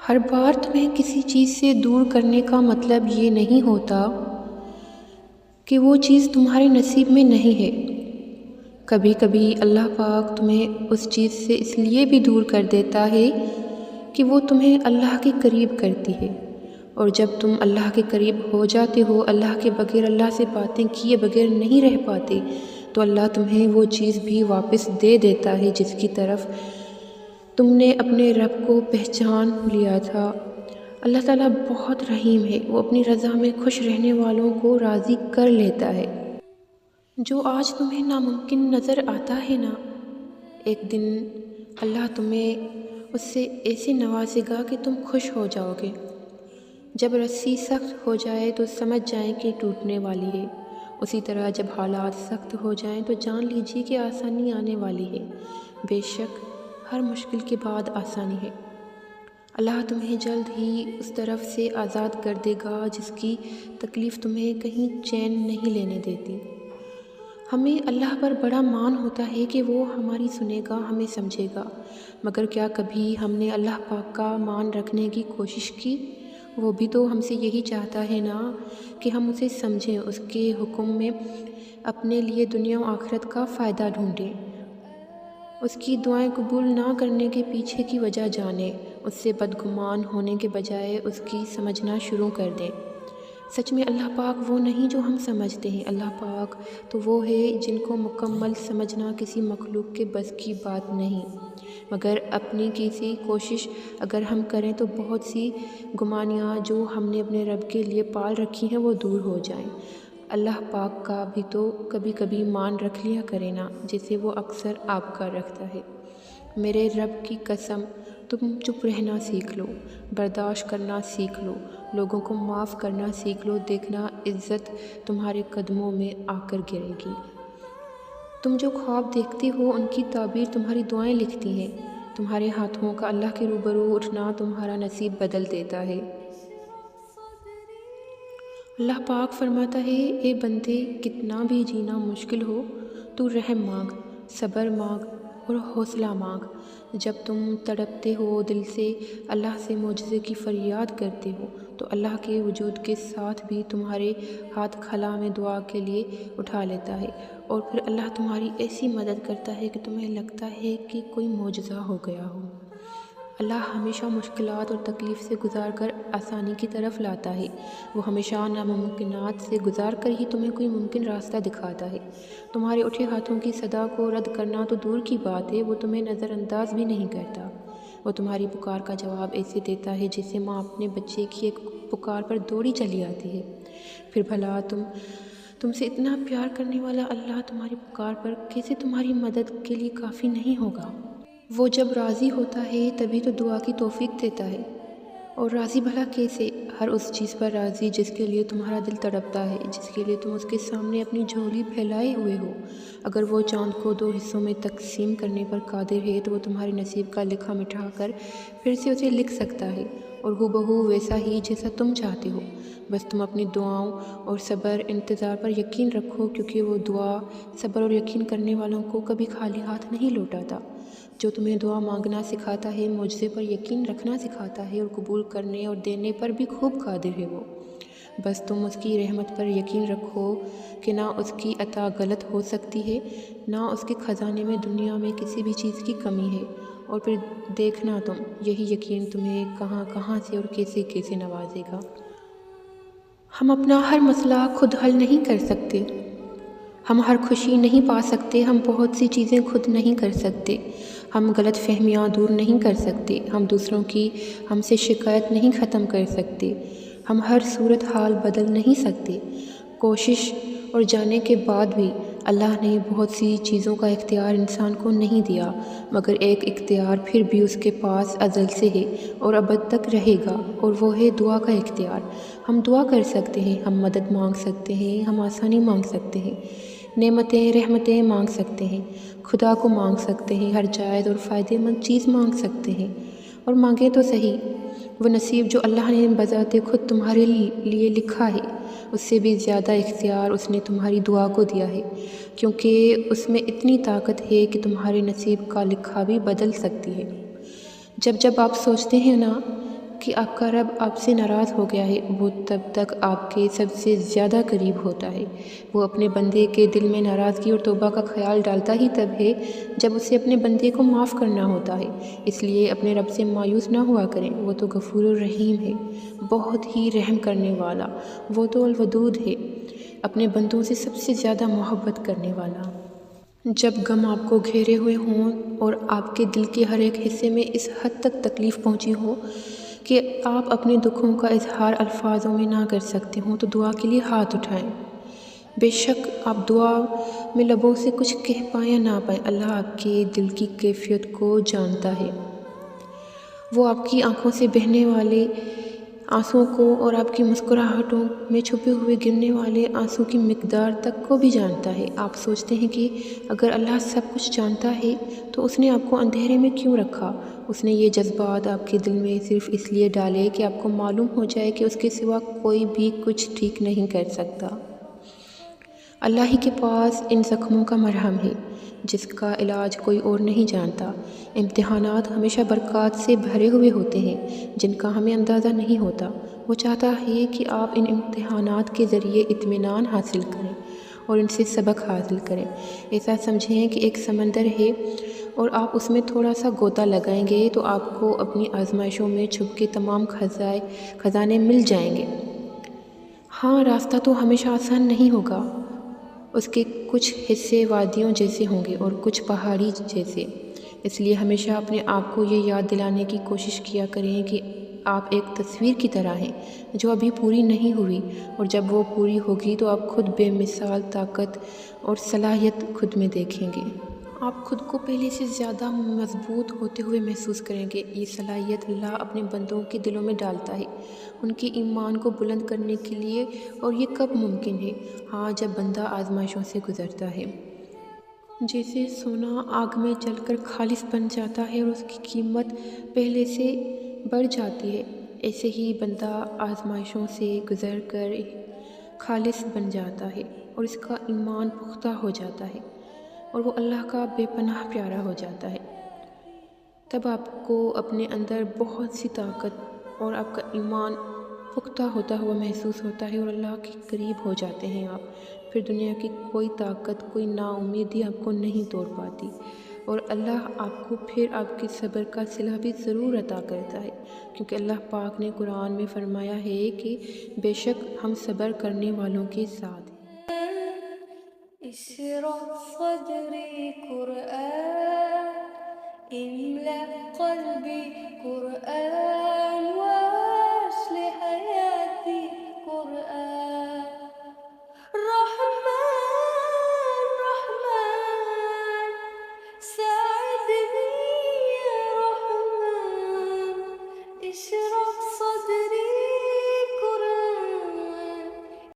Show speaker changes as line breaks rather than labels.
ہر بار تمہیں کسی چیز سے دور کرنے کا مطلب یہ نہیں ہوتا کہ وہ چیز تمہارے نصیب میں نہیں ہے۔ کبھی کبھی اللہ پاک تمہیں اس چیز سے اس لیے بھی دور کر دیتا ہے کہ وہ تمہیں اللہ کے قریب کرتی ہے، اور جب تم اللہ کے قریب ہو جاتے ہو، اللہ کے بغیر، اللہ سے باتیں کیے بغیر نہیں رہ پاتے، تو اللہ تمہیں وہ چیز بھی واپس دے دیتا ہے جس کی طرف تم نے اپنے رب کو پہچان لیا تھا۔ اللہ تعالیٰ بہت رحیم ہے، وہ اپنی رضا میں خوش رہنے والوں کو راضی کر لیتا ہے۔ جو آج تمہیں ناممکن نظر آتا ہے نا، ایک دن اللہ تمہیں اس سے ایسے نوازے گا کہ تم خوش ہو جاؤ گے۔ جب رسی سخت ہو جائے تو سمجھ جائیں کہ ٹوٹنے والی ہے، اسی طرح جب حالات سخت ہو جائیں تو جان لیجیے کہ آسانی آنے والی ہے۔ بے شک ہر مشکل کے بعد آسانی ہے۔ اللہ تمہیں جلد ہی اس طرف سے آزاد کر دے گا جس کی تکلیف تمہیں کہیں چین نہیں لینے دیتی۔ ہمیں اللہ پر بڑا مان ہوتا ہے کہ وہ ہماری سنے گا، ہمیں سمجھے گا، مگر کیا کبھی ہم نے اللہ پاک کا مان رکھنے کی کوشش کی؟ وہ بھی تو ہم سے یہی چاہتا ہے نا کہ ہم اسے سمجھیں، اس کے حکم میں اپنے لیے دنیا و آخرت کا فائدہ ڈھونڈیں، اس کی دعائیں قبول نہ کرنے کے پیچھے کی وجہ جانیں، اس سے بدگمان ہونے کے بجائے اس کی سمجھنا شروع کر دیں۔ سچ میں اللہ پاک وہ نہیں جو ہم سمجھتے ہیں، اللہ پاک تو وہ ہے جن کو مکمل سمجھنا کسی مخلوق کے بس کی بات نہیں، مگر اپنی کسی کوشش اگر ہم کریں تو بہت سی گمانیاں جو ہم نے اپنے رب کے لیے پال رکھی ہیں وہ دور ہو جائیں۔ اللہ پاک کا بھی تو کبھی کبھی مان رکھ لیا کرے نا، جسے وہ اکثر آپ کا رکھتا ہے۔ میرے رب کی قسم، تم چپ رہنا سیکھ لو، برداشت کرنا سیکھ لو، لوگوں کو معاف کرنا سیکھ لو، دیکھنا عزت تمہارے قدموں میں آ کر گرے گی۔ تم جو خواب دیکھتے ہو ان کی تعبیر تمہاری دعائیں لکھتی ہیں، تمہارے ہاتھوں کا اللہ کے روبرو اٹھنا تمہارا نصیب بدل دیتا ہے۔ اللہ پاک فرماتا ہے، اے بندے، کتنا بھی جینا مشکل ہو تو رحم مانگ، صبر مانگ اور حوصلہ مانگ۔ جب تم تڑپتے ہو، دل سے اللہ سے معجزے کی فریاد کرتے ہو، تو اللہ کے وجود کے ساتھ بھی تمہارے ہاتھ خلا میں دعا کے لیے اٹھا لیتا ہے، اور پھر اللہ تمہاری ایسی مدد کرتا ہے کہ تمہیں لگتا ہے کہ کوئی معجزہ ہو گیا ہو۔ اللہ ہمیشہ مشکلات اور تکلیف سے گزار کر آسانی کی طرف لاتا ہے، وہ ہمیشہ ناممکنات سے گزار کر ہی تمہیں کوئی ممکن راستہ دکھاتا ہے۔ تمہارے اٹھے ہاتھوں کی صدا کو رد کرنا تو دور کی بات ہے، وہ تمہیں نظر انداز بھی نہیں کرتا۔ وہ تمہاری پکار کا جواب ایسے دیتا ہے جیسے ماں اپنے بچے کی ایک پکار پر دوڑی چلی آتی ہے۔ پھر بھلا تم سے اتنا پیار کرنے والا اللہ تمہاری پکار پر کیسے تمہاری مدد کے لیے کافی نہیں ہوگا؟ وہ جب راضی ہوتا ہے تبھی تو دعا کی توفیق دیتا ہے، اور راضی بھلا کیسے؟ ہر اس چیز پر راضی جس کے لیے تمہارا دل تڑپتا ہے، جس کے لیے تم اس کے سامنے اپنی جھولی پھیلائے ہوئے ہو۔ اگر وہ چاند کو 2 حصوں میں تقسیم کرنے پر قادر ہے تو وہ تمہارے نصیب کا لکھا مٹھا کر پھر سے اسے لکھ سکتا ہے، اور ہو بہو ویسا ہی جیسا تم چاہتے ہو۔ بس تم اپنی دعاؤں اور صبر انتظار پر یقین رکھو، کیونکہ وہ دعا، صبر اور یقین کرنے والوں کو کبھی خالی ہاتھ نہیں لوٹاتا۔ جو تمہیں دعا مانگنا سکھاتا ہے، معجزے پر یقین رکھنا سکھاتا ہے، اور قبول کرنے اور دینے پر بھی خوب قادر ہے وہ۔ بس تم اس کی رحمت پر یقین رکھو کہ نہ اس کی عطا غلط ہو سکتی ہے، نہ اس کے خزانے میں دنیا میں کسی بھی چیز کی کمی ہے، اور پھر دیکھنا تم، یہی یقین تمہیں کہاں کہاں سے اور کیسے کیسے نوازے گا۔ ہم اپنا ہر مسئلہ خود حل نہیں کر سکتے، ہم ہر خوشی نہیں پا سکتے، ہم بہت سی چیزیں خود نہیں کر سکتے، ہم غلط فہمیاں دور نہیں کر سکتے، ہم دوسروں کی ہم سے شکایت نہیں ختم کر سکتے، ہم ہر صورت حال بدل نہیں سکتے۔ کوشش اور جانے کے بعد بھی اللہ نے بہت سی چیزوں کا اختیار انسان کو نہیں دیا، مگر ایک اختیار پھر بھی اس کے پاس ازل سے ہے اور ابد تک رہے گا، اور وہ ہے دعا کا اختیار۔ ہم دعا کر سکتے ہیں، ہم مدد مانگ سکتے ہیں، ہم آسانی مانگ سکتے ہیں، نعمتیں رحمتیں مانگ سکتے ہیں، خدا کو مانگ سکتے ہیں، ہر جائز اور فائدہ مند چیز مانگ سکتے ہیں، اور مانگیں تو صحیح۔ وہ نصیب جو اللہ نے بذات خود تمہارے لیے لکھا ہے، اس سے بھی زیادہ اختیار اس نے تمہاری دعا کو دیا ہے، کیونکہ اس میں اتنی طاقت ہے کہ تمہارے نصیب کا لکھا بھی بدل سکتی ہے۔ جب آپ سوچتے ہیں نا کہ آپ کا رب آپ سے ناراض ہو گیا ہے، وہ تب تک آپ کے سب سے زیادہ قریب ہوتا ہے۔ وہ اپنے بندے کے دل میں ناراضگی اور توبہ کا خیال ڈالتا ہی تب ہے جب اسے اپنے بندے کو معاف کرنا ہوتا ہے۔ اس لیے اپنے رب سے مایوس نہ ہوا کریں، وہ تو غفور الرحیم ہے، بہت ہی رحم کرنے والا، وہ تو الودود ہے، اپنے بندوں سے سب سے زیادہ محبت کرنے والا۔ جب غم آپ کو گھیرے ہوئے ہوں اور آپ کے دل کے ہر ایک حصے میں اس حد تک تکلیف پہنچی ہو کہ آپ اپنے دکھوں کا اظہار الفاظوں میں نہ کر سکتے ہوں، تو دعا کے لیے ہاتھ اٹھائیں۔ بے شک آپ دعا میں لبوں سے کچھ کہہ پائیں یا نہ پائیں، اللہ آپ کے دل کی کیفیت کو جانتا ہے۔ وہ آپ کی آنکھوں سے بہنے والے آنسوؤں کو اور آپ کی مسکراہٹوں میں چھپے ہوئے گرنے والے آنسو کی مقدار تک کو بھی جانتا ہے۔ آپ سوچتے ہیں کہ اگر اللہ سب کچھ جانتا ہے تو اس نے آپ کو اندھیرے میں کیوں رکھا؟ اس نے یہ جذبات آپ کے دل میں صرف اس لیے ڈالے کہ آپ کو معلوم ہو جائے کہ اس کے سوا کوئی بھی کچھ ٹھیک نہیں کر سکتا۔ اللہ ہی کے پاس ان زخموں کا مرہم ہے جس کا علاج کوئی اور نہیں جانتا۔ امتحانات ہمیشہ برکات سے بھرے ہوئے ہوتے ہیں جن کا ہمیں اندازہ نہیں ہوتا۔ وہ چاہتا ہے کہ آپ ان امتحانات کے ذریعے اطمینان حاصل کریں اور ان سے سبق حاصل کریں۔ ایسا سمجھیں کہ ایک سمندر ہے اور آپ اس میں تھوڑا سا غوطہ لگائیں گے تو آپ کو اپنی آزمائشوں میں چھپ کے تمام خزانے مل جائیں گے۔ ہاں، راستہ تو ہمیشہ آسان نہیں ہوگا، اس کے کچھ حصے وادیوں جیسے ہوں گے اور کچھ پہاڑی جیسے۔ اس لیے ہمیشہ اپنے آپ کو یہ یاد دلانے کی کوشش کیا کریں کہ آپ ایک تصویر کی طرح ہیں جو ابھی پوری نہیں ہوئی، اور جب وہ پوری ہوگی تو آپ خود بے مثال طاقت اور صلاحیت خود میں دیکھیں گے۔ آپ خود کو پہلے سے زیادہ مضبوط ہوتے ہوئے محسوس کریں گے۔ یہ صلاحیت اللہ اپنے بندوں کے دلوں میں ڈالتا ہے ان کے ایمان کو بلند کرنے کے لیے، اور یہ کب ممکن ہے؟ ہاں، جب بندہ آزمائشوں سے گزرتا ہے۔ جیسے سونا آگ میں جل کر خالص بن جاتا ہے اور اس کی قیمت پہلے سے بڑھ جاتی ہے، ایسے ہی بندہ آزمائشوں سے گزر کر خالص بن جاتا ہے اور اس کا ایمان پختہ ہو جاتا ہے اور وہ اللہ کا بے پناہ پیارا ہو جاتا ہے۔ تب آپ کو اپنے اندر بہت سی طاقت اور آپ کا ایمان پختہ ہوتا ہوا محسوس ہوتا ہے اور اللہ کے قریب ہو جاتے ہیں آپ۔ پھر دنیا کی کوئی طاقت، کوئی نا امیدی آپ کو نہیں توڑ پاتی، اور اللہ آپ کو پھر آپ کے صبر کا صلہ بھی ضرور عطا کرتا ہے، کیونکہ اللہ پاک نے قرآن میں فرمایا ہے کہ بے شک ہم صبر کرنے والوں کے ساتھ ہیں۔
اشرح صدری قرآن، املأ قلبی قرآن۔